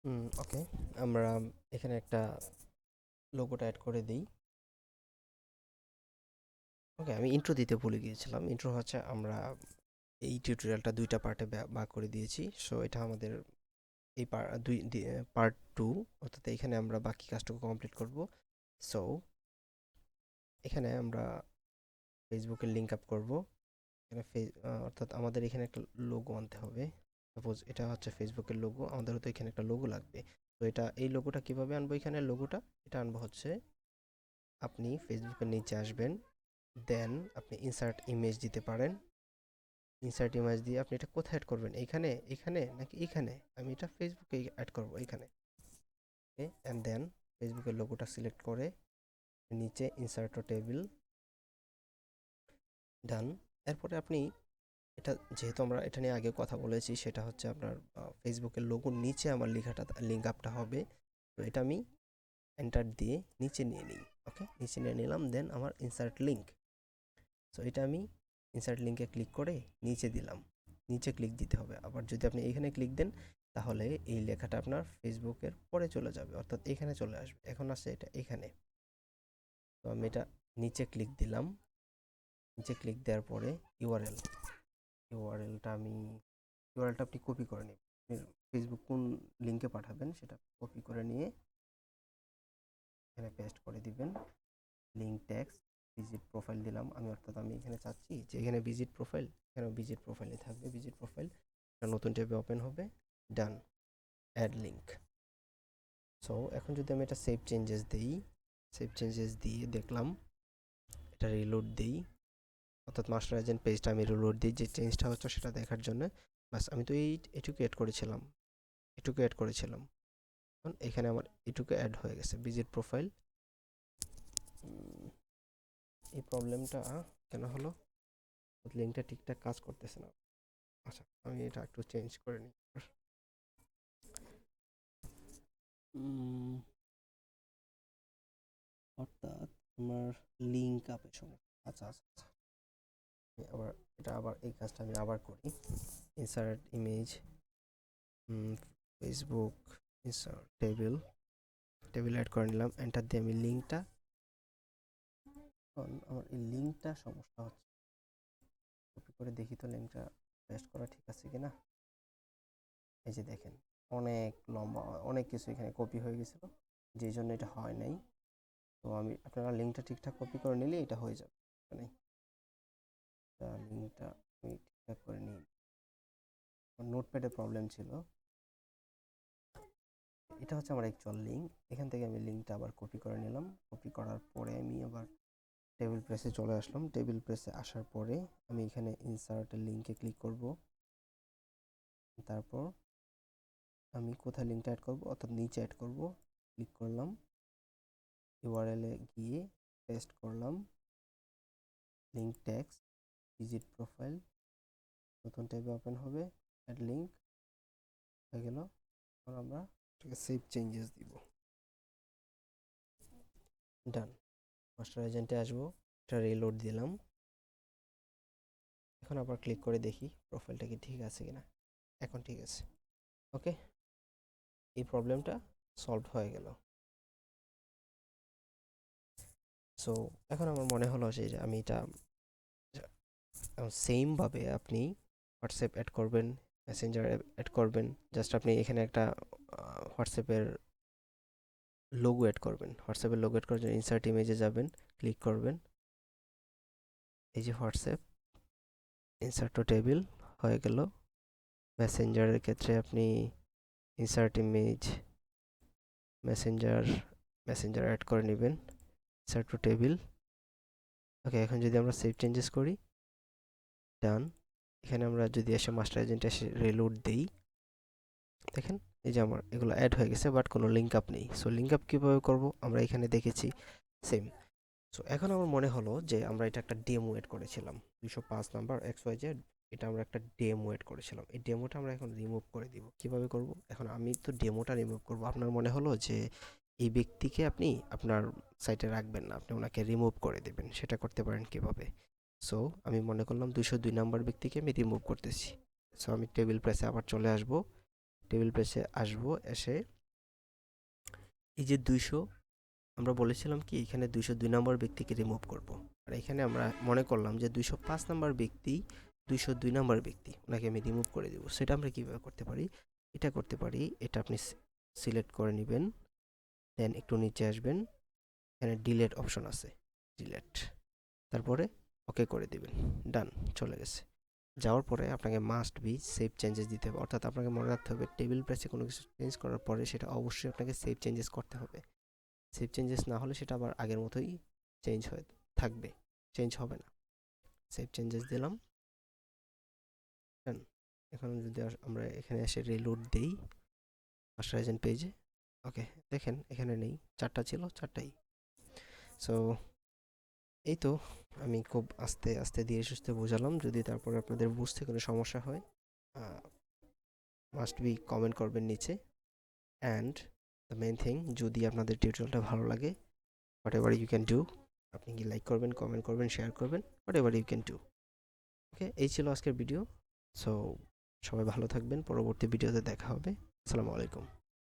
ওকে, আমরা এখানে একটা লোগোটা অ্যাড করে দিই। ওকে, আমি ইন্ট্রো দিতে ভুলে গিয়েছিলাম। ইন্ট্রো হচ্ছে আমরা এই টিউটোরিয়ালটা ২ টা পার্টে ভাগ করে দিয়েছি। সো এটা আমাদের এই পার্ট 2, অর্থাৎ এখানে আমরা বাকি কাজটুকু কমপ্লিট করব। সো এখানে আমরা ফেসবুকের লিঙ্ক আপ করব। এখানে অর্থাৎ আমাদের এখানে একটা লোগো আনতে হবে। সাপোজ এটা হচ্ছে ফেসবুকের লোগো, আমাদেরও তো এখানে একটা লোগো লাগবে। তো এই লোগোটা কিভাবে আনবো? এখানে লোগোটা এটা আনবো হচ্ছে, আপনি ফেসবুকের নিচে আসবেন, দেন আপনি ইনসার্ট ইমেজ দিতে পারেন। ইনসার্ট ইমেজ দিয়ে আপনি এটা কোথায় অ্যাড করবেন? এখানে, এখানে নাকি এখানে? আমি এটা ফেসবুকে অ্যাড করব, এখানে। ওকে, অ্যান্ড দেন ফেসবুকের লোগোটা সিলেক্ট করে নিচে ইনসার্ট টেবিল, ডান। এরপরে আপনি এটা, যেহেতু আমরা এটা নিয়ে আগে কথা বলেছি, সেটা হচ্ছে আপনার ফেসবুকের লোগোর নিচে আমার লেখাটা লিঙ্ক আপটা হবে। তো এটা আমি এন্টার দিয়ে নিচে নিয়ে নিই। ওকে, নিচে নিয়ে নিলাম, দেন আমার ইনসার্ট লিঙ্ক। সো এটা আমি ইনসার্ট লিঙ্কে ক্লিক করে নিচে দিলাম। নিচে ক্লিক দিতে হবে। আবার যদি আপনি এখানে ক্লিক দেন, তাহলে এই লেখাটা আপনার ফেসবুকের পরে চলে যাবে, অর্থাৎ এখানে চলে আসবে। এখন আসছে এটা এখানে। তো আমি এটা নিচে ক্লিক দিলাম। নিচে ক্লিক দেওয়ার পরে ইউআরএল, ইউআরএলটা আমি ইউআরএলটা আপনি কপি করে নেবেন। ফেসবুক কোন লিঙ্কে পাঠাবেন সেটা কপি করে নিয়ে এখানে পেস্ট করে দিবেন। লিঙ্ক ট্যাক্স ভিজিট প্রোফাইল দিলাম আমি, অর্থাৎ আমি এখানে চাচ্ছি যে এখানে ভিজিট প্রোফাইল, এখানে ভিজিট প্রোফাইলে থাকবে। ভিজিট প্রোফাইল একটা নতুন ট্যাবে ওপেন হবে। ডান, অ্যাড লিঙ্ক। সো এখন যদি আমি এটা সেভ চেঞ্জেস দিই, সেভ চেঞ্জেস দিয়ে দেখলাম, এটা রিলোড দিই, অর্থাৎ মাস্টার এজেন্ট পেজটা আমি রিলোড দিই যে চেঞ্জটা হচ্ছে সেটা দেখার জন্য। বাস, আমি তো এটুকু অ্যাড করেছিলাম, এটুকু অ্যাড করেছিলাম। এখন এখানে আমার এটুকু অ্যাড হয়ে গেছে, ভিজিট প্রোফাইল। এই প্রবলেমটা কেন হলো? লিঙ্কটা ঠিকঠাক কাজ করতেছে না। আচ্ছা, আমি এটা একটু চেঞ্জ করে নিই। উম, অর্থাৎ আমার লিঙ্ক আপের সমস্যা। আচ্ছা আচ্ছা আচ্ছা, আমি আবার এটা আবার এই কাজটা আমি আবার করি। Insert image, Facebook, insert table, table add করে নিলাম। এন্টার দিয়ে আমি লিঙ্কটা, আমার এই লিঙ্কটা সমস্যা হচ্ছে। কপি করে দেখি তো লিঙ্কটা পেস্ট করা ঠিক আছে কিনা। এই যে দেখেন, অনেক লম্বা, অনেক কিছু এখানে কপি হয়ে গেছিলো, যেই জন্য এটা হয় নাই। তো আমি, আপনারা লিঙ্কটা ঠিকঠাক কপি করে নিলে এটা হয়ে যাবে। মানে লিঙ্কটা আমি ঠিকঠাক করে নিই, নোটপ্যাডে প্রবলেম ছিল। এটা হচ্ছে আমার অ্যাকচুয়াল লিঙ্ক। এখান থেকে আমি লিঙ্কটা আবার কপি করে নিলাম। কপি করার পরে আমি আবার টেবিল প্রেসে চলে আসলাম। টেবিল প্রেসে আসার পরে আমি এখানে ইনসার্টের লিঙ্কে ক্লিক করব। তারপর আমি কোথায় লিঙ্কটা অ্যাড করব, অর্থাৎ নিচে অ্যাড করব। ক্লিক করলাম, ইউআরএলে গিয়ে পেস্ট করলাম, লিঙ্ক ট্যাক্স, ভিজিট প্রোফাইল, নতুন ট্যাবে ওপেন হবে, অ্যাড লিঙ্ক হয়ে গেল। এখন আমরা এটাকে সেভ চেঞ্জেস দিব। ডান, মাস্টার এজেন্টে আসবো, এটা রিলোড দিলাম। এখন আবার ক্লিক করে দেখি প্রোফাইলটা কি ঠিক আছে কিনা। এখন ঠিক আছে। ওকে, এই প্রবলেমটা সলভ হয়ে গেল। সো এখন আমার মনে হলো যে আমি এটা সেমভাবে আপনি হোয়াটসঅ্যাপ অ্যাড করবেন, মেসেঞ্জার অ্যাড করবেন। জাস্ট আপনি এখানে একটা হোয়াটসঅ্যাপের লোগো অ্যাড করবেন। হোয়াটসঅ্যাপের লোগো অ্যাড করার জন্য ইনসার্ট ইমেজে যাবেন, ক্লিক করবেন, এই যে হোয়াটসঅ্যাপ, ইনসার্ট টু টেবিল হয়ে গেল। মেসেঞ্জারের ক্ষেত্রে আপনি insert image, Messenger, Messenger add করে নেবেন, ইনসার্ট টু টেবিল। ওকে, এখন যদি আমরা সেভ চেঞ্জেস করি, ডান। এখানে আমরা যদি এসে মাস্টার এজেন্টে এসে রিলোড দিই, দেখেন এই যে আমার এগুলো অ্যাড হয়ে গেছে, বাট কোনো লিঙ্ক আপ নেই। সো লিঙ্ক আপ কীভাবে করবো আমরা এখানে দেখেছি, সেম। সো এখন আমার মনে হলো যে আমরা এটা একটা ডেমো এড করেছিলাম, 205 নাম্বার XYZ, এটা আমরা একটা ডেমো এড করেছিলাম। এই ডেমোটা আমরা এখন রিমুভ করে দিব। কিভাবে করব? এখন আমি তো ডেমোটা রিমুভ করব। আপনার মনে হলো যে এই ব্যক্তিকে আপনি আপনার সাইটে রাখবেন না, আপনি ওনাকে রিমুভ করে দেবেন। সেটা করতে পারেন কিভাবে? সো আমি মনে করলাম 202 নাম্বার ব্যক্তিকে আমি রিমুভ করতেছি। সো আমি টেবিল প্রেসে আবার চলে আসব। টেবিল প্রেসে আসবো, এসে এই যে 200 আমরা বলেছিলাম কি এখানে 202 নম্বর ব্যক্তিকে রিমুভ করব, আর এখানে আমরা মনে করলাম যে 205 নম্বর ব্যক্তি 202 নম্বর ব্যক্তি, ওনাকে আমি রিমুভ করে দেবো। সেটা আমরা কীভাবে করতে পারি? এটা করতে পারি, এটা আপনি সিলেক্ট করে নেবেন, দেন একটু নিচে আসবেন, এখানে ডিলেট অপশন আছে, ডিলেট, তারপরে ওকে করে দিবেন, ডান, চলে গেছে। যাওয়ার পরে আপনাকে মাস্ট বি সেভ চেঞ্জেস দিতে হবে, অর্থাৎ আপনাকে মনে রাখতে হবে টেবিল প্রেসে কোনো কিছু চেঞ্জ করার পরে সেটা অবশ্যই আপনাকে সেভ চেঞ্জেস করতে হবে। সেভ চেঞ্জেস না হলে সেটা আবার আগের মতোই চেঞ্জ হয়ে থাকবে, চেঞ্জ হবে না। সেভ চেঞ্জেস দিলাম। এখন যদি আমরা এখানে এসে রিলোড দেই মাস্টার এজেন্ট পেজে, ওকে দেখেন এখানে নেই, 4টা ছিল, 4টাই। সো এই তো, আমি খুব আস্তে আস্তে ধীরে সুস্থে বোঝালাম। যদি তারপরে আপনাদের বুঝতে কোনো সমস্যা হয়, মাস্ট বি কমেন্ট করবেন নিচে। অ্যান্ড দ্য মেইন থিং, যদি আপনাদের টিউটোরিয়ালটা ভালো লাগে, whatever you can do, আপনি কি লাইক করবেন, কমেন্ট করবেন, শেয়ার করবেন, whatever you can do. Okay, এই ছিল আজকের ভিডিও। সো সবাই ভালো থাকবেন, পরবর্তী ভিডিওতে দেখা হবে। আসসালামু আলাইকুম।